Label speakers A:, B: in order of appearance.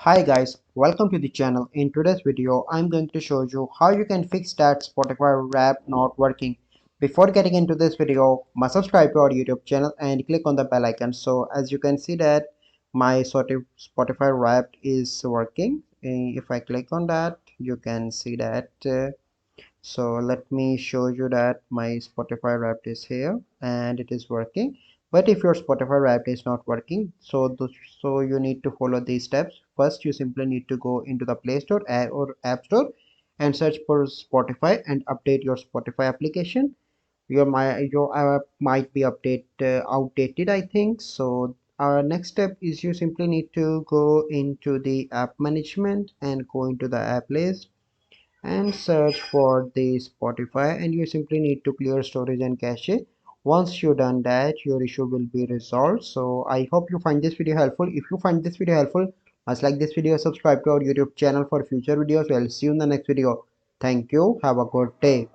A: Hi guys, welcome to the channel. In today's video, I'm going to show you how you can fix that Spotify Wrap not working. Before getting into this video, must subscribe to our YouTube channel and click on the bell icon. So as you can see that my Spotify Wrapped is working. If I click on that, you can see that. So let me show you that my Spotify Wrapped is here and it is working. But if your Spotify Wrapped is not working, so you need to follow these steps. First, you simply need to go into the Play Store or App Store and search for Spotify and update your Spotify application. Your app might be outdated, I think. So our next step is you simply need to go into the app management and go into the app list and search for the Spotify, and you simply need to clear storage and cache. Once you've done that, your issue will be resolved. So I hope you find this video helpful. If you find this video helpful, must like this video, subscribe to our YouTube channel for future videos. I'll see you in the next video. Thank you. Have a good day.